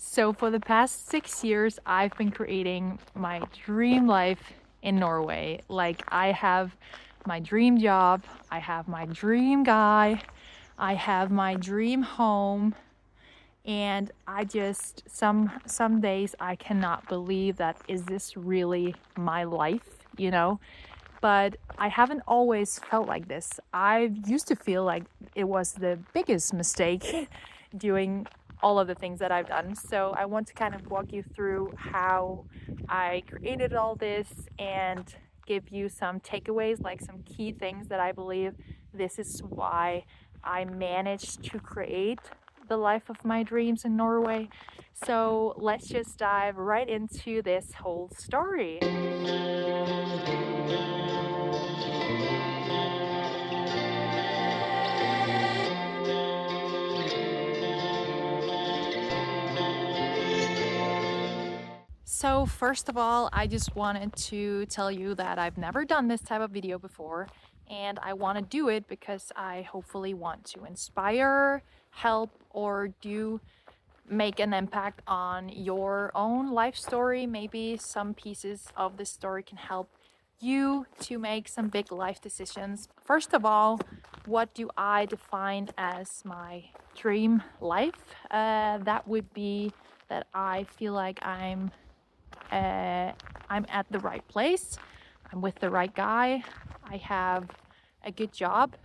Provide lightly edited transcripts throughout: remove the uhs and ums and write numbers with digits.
So for the past 6 years, I've been creating my dream life in Norway. Like I have my dream job, I have my dream guy, I have my dream home, and I just some days I cannot believe that is this really my life, you know? But I haven't always felt like this. I used to feel like it was the biggest mistake doing all of the things that I've done. So I want to kind of walk you through how I created all this and give you some takeaways, like some key things that I believe this is why I managed to create the life of my dreams in Norway. So let's just dive right into this whole story. So first of all, I just wanted to tell you that I've never done this type of video before, and I want to do it because I hopefully want to inspire, help, or do make an impact on your own life story. Maybe some pieces of this story can help you to make some big life decisions. First of all, what do I define as my dream life? That would be that I feel like I'm at the right place, I'm with the right guy, I have a good job,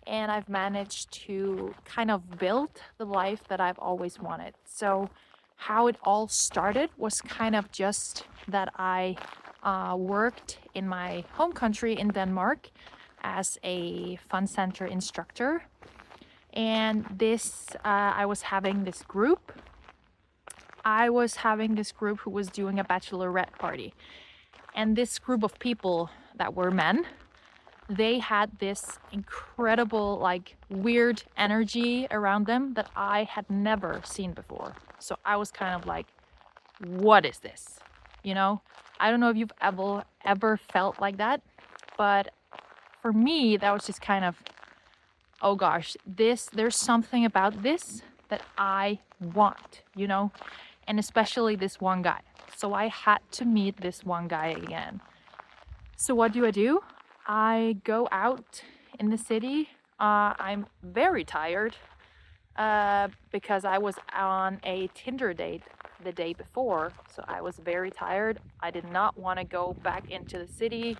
and I've managed to kind of build the life that I've always wanted. So how it all started was kind of just that I worked in my home country in Denmark as a fun center instructor. And I was having this group who was doing a bachelorette party. And this group of people that were men, they had this incredible, like, weird energy around them that I had never seen before. So I was kind of like, what is this? You know? I don't know if you've ever felt like that, but for me, that was just kind of, oh gosh, there's something about this that I want, you know? And especially this one guy. So I had to meet this one guy again. So what do? I go out in the city. I'm very tired because I was on a Tinder date the day before. So I was very tired. I did not want to go back into the city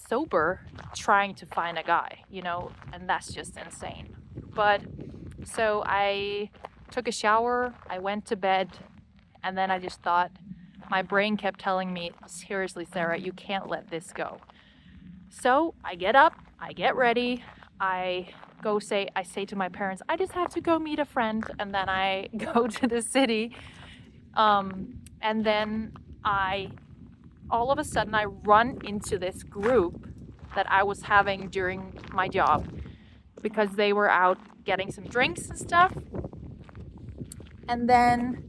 sober trying to find a guy, you know, and that's just insane. But so I took a shower, I went to bed, and then I just thought, my brain kept telling me, seriously, Sarah, you can't let this go. So I get up, I get ready, I say to my parents, I just have to go meet a friend, and then I go to the city. And then all of a sudden, I run into this group that I was having during my job because they were out getting some drinks and stuff. And then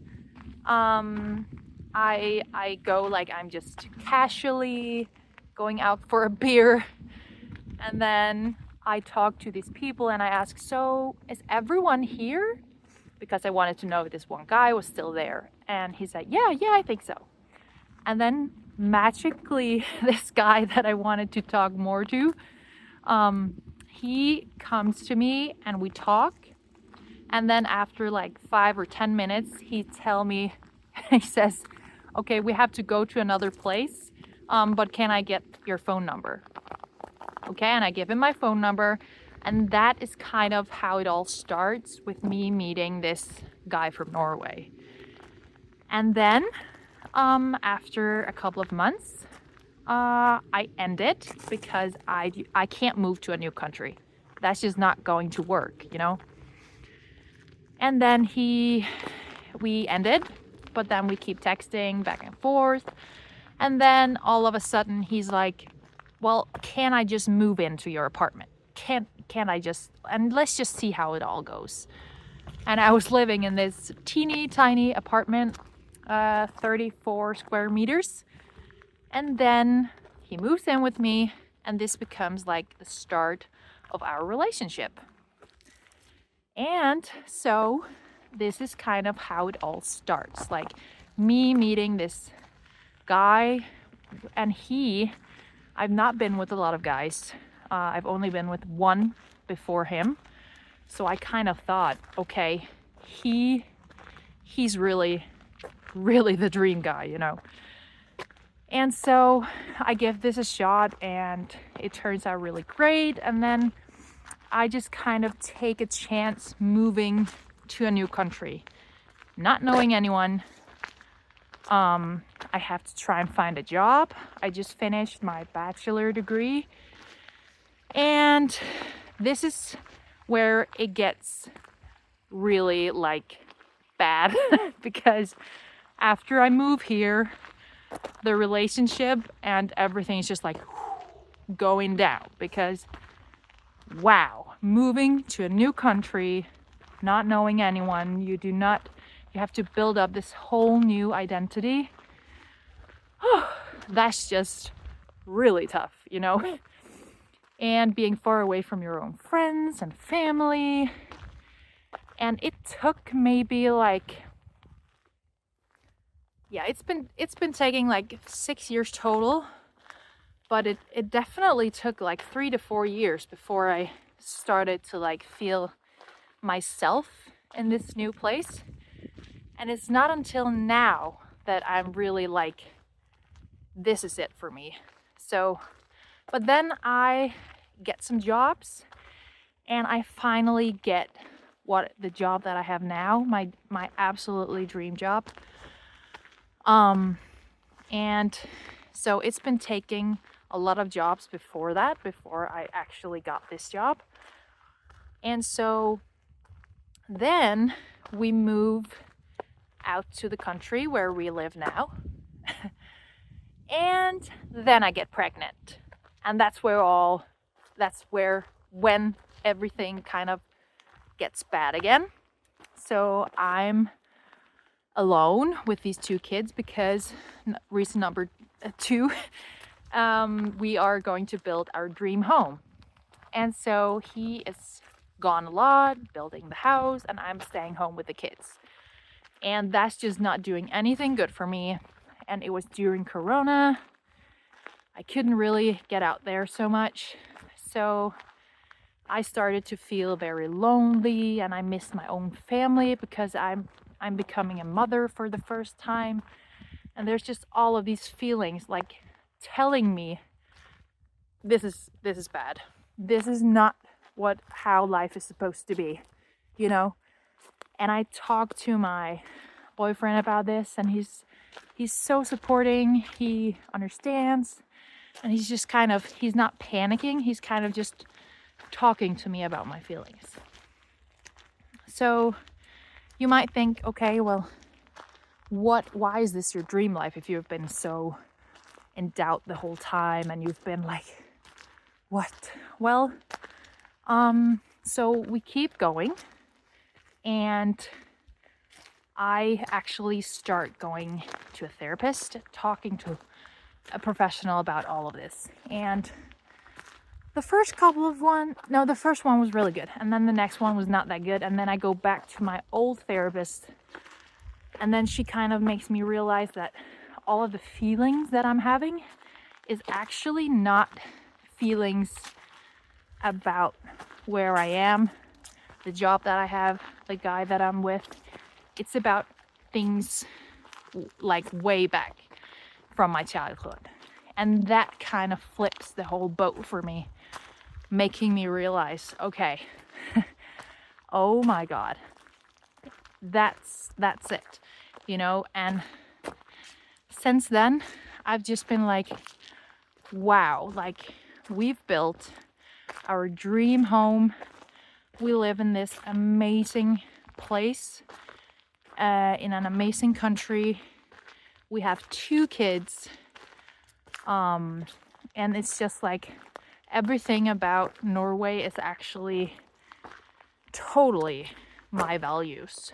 I go, like, I'm just casually going out for a beer, and then I talk to these people and I ask, so is everyone here? Because I wanted to know if this one guy was still there. And he said, yeah, I think so. And then magically, this guy that I wanted to talk more to, he comes to me and we talk. And then after like 5 or 10 minutes, he says, okay, we have to go to another place, but can I get your phone number? Okay, and I give him my phone number. And that is kind of how it all starts, with me meeting this guy from Norway. And then after a couple of months, I end it because I can't move to a new country. That's just not going to work, you know? And then we ended, but then we keep texting back and forth. And then all of a sudden he's like, well, can I just move into your apartment? Can I just, and let's just see how it all goes. And I was living in this teeny tiny apartment, 34 square meters. And then he moves in with me, and this becomes like the start of our relationship. And so this is kind of how it all starts. Like me meeting this guy, and I've not been with a lot of guys. I've only been with one before him. So I kind of thought, okay, he's really, really the dream guy, you know. And so I give this a shot and it turns out really great. And then I just kind of take a chance moving to a new country, not knowing anyone. I have to try and find a job. I just finished my bachelor degree. And this is where it gets really like bad because after I move here, the relationship and everything is just like going down because wow, moving to a new country, not knowing anyone, you have to build up this whole new identity. That's just really tough, you know? And being far away from your own friends and family. And it took maybe like, yeah, it's been taking like 6 years total, but it definitely took like 3 to 4 years before I started to like feel myself in this new place. And it's not until now that I'm really like, this is it for me. So, but then I get some jobs and I finally get the job that I have now, my absolutely dream job. And so it's been taking a lot of jobs before I actually got this job. And so then we move out to the country where we live now. And then I get pregnant. And that's when everything kind of gets bad again. So I'm alone with these 2 kids because reason number 2, we are going to build our dream home. And so he is gone a lot, building the house, and I'm staying home with the kids. And that's just not doing anything good for me. And it was during Corona. I couldn't really get out there so much. So I started to feel very lonely and I missed my own family because I'm becoming a mother for the first time. And there's just all of these feelings like telling me this is bad. This is not how life is supposed to be, you know? And I talked to my boyfriend about this and he's so supporting. He understands and he's just he's not panicking. He's kind of just talking to me about my feelings. So you might think, okay, well, why is this your dream life if you've been so in doubt the whole time and you've been like, what? Well, so we keep going and I actually start going to a therapist, talking to a professional about all of this. And the first one was really good. And then the next one was not that good. And then I go back to my old therapist. And then she kind of makes me realize that all of the feelings that I'm having is actually not feelings about where I am, the job that I have, the guy that I'm with. It's about things like way back from my childhood. And that kind of flips the whole boat for me, making me realize, okay, oh my God, that's it, you know? And since then, I've just been like, wow, like we've built our dream home. We live in this amazing place, in an amazing country. We have 2 kids. And it's just like everything about Norway is actually totally my values.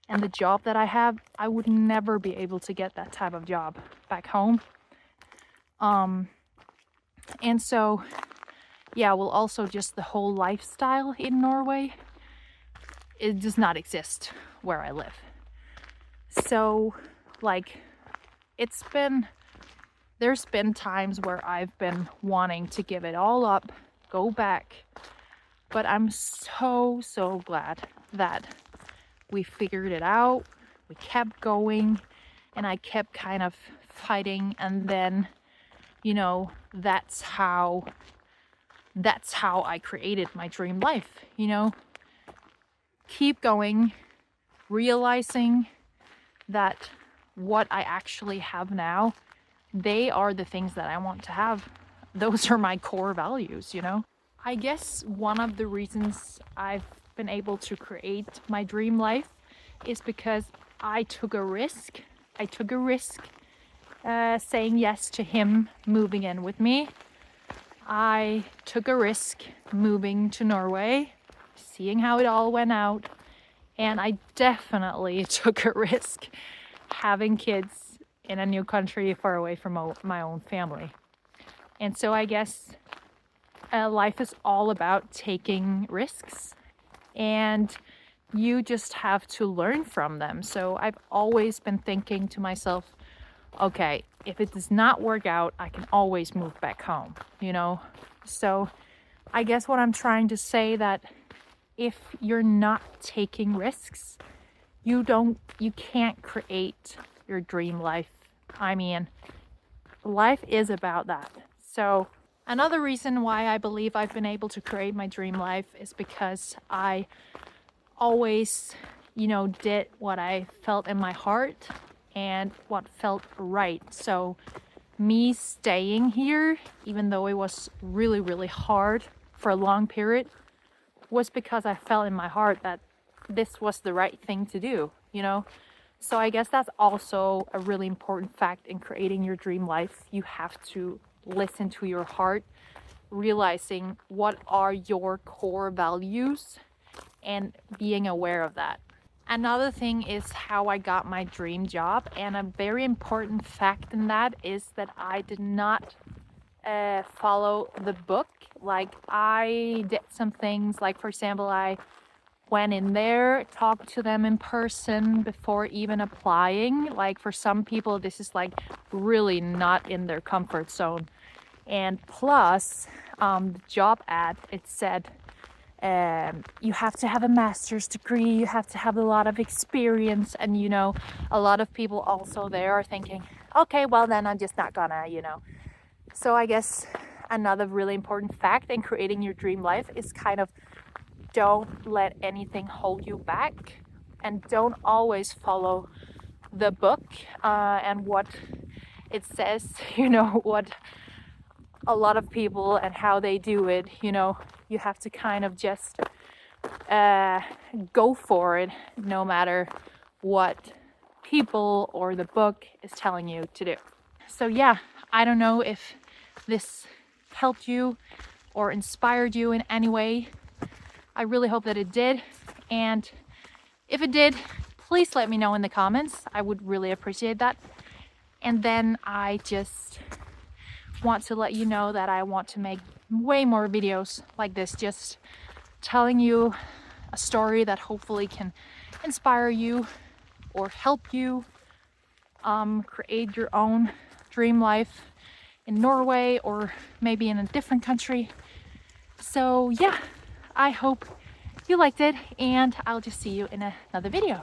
And the job that I have, I would never be able to get that type of job back home. And so, yeah, well, also just the whole lifestyle in Norway, it does not exist where I live. So like there's been times where I've been wanting to give it all up, go back, but I'm so glad that we figured it out. We kept going, and I kept kind of fighting, and then, you know, that's how I created my dream life, you know. Keep going, realizing that what I actually have now, they are the things that I want to have. Those are my core values, you know. I guess one of the reasons I've been able to create my dream life is because I took a risk. I took a risk saying yes to him moving in with me. I took a risk moving to Norway, seeing how it all went out. And I definitely took a risk having kids in a new country far away from my own family. And so I guess life is all about taking risks, and you just have to learn from them. So I've always been thinking to myself, okay, if it does not work out, I can always move back home, you know? So I guess what I'm trying to say, that if you're not taking risks, you can't create your dream life. I mean, life is about that. So another reason why I believe I've been able to create my dream life is because I always, you know, did what I felt in my heart and what felt right. So me staying here, even though it was really hard for a long period, was because I felt in my heart that this was the right thing to do, you know? So I guess that's also a really important fact in creating your dream life. You have to listen to your heart, realizing what are your core values and being aware of that. Another thing is how I got my dream job, and a very important fact in that is that I did not follow the book. Like, I did some things, like for example, I went in there, talked to them in person before even applying. Like, for some people this is like really not in their comfort zone. And plus, the job ad, it said you have to have a master's degree, you have to have a lot of experience, and you know, a lot of people also there are thinking, okay, well then I'm just not gonna, you know. So I guess another really important fact in creating your dream life is kind of don't let anything hold you back, and don't always follow the book and what it says, you know, what a lot of people and how they do it, you know. You have to kind of just go for it, no matter what people or the book is telling you to do. So yeah, I don't know if this helped you or inspired you in any way. I really hope that it did, and if it did, please let me know in the comments. I would really appreciate that. And then I just want to let you know that I want to make way more videos like this, just telling you a story that hopefully can inspire you or help you create your own dream life in Norway or maybe in a different country. So yeah, I hope you liked it, and I'll just see you in another video.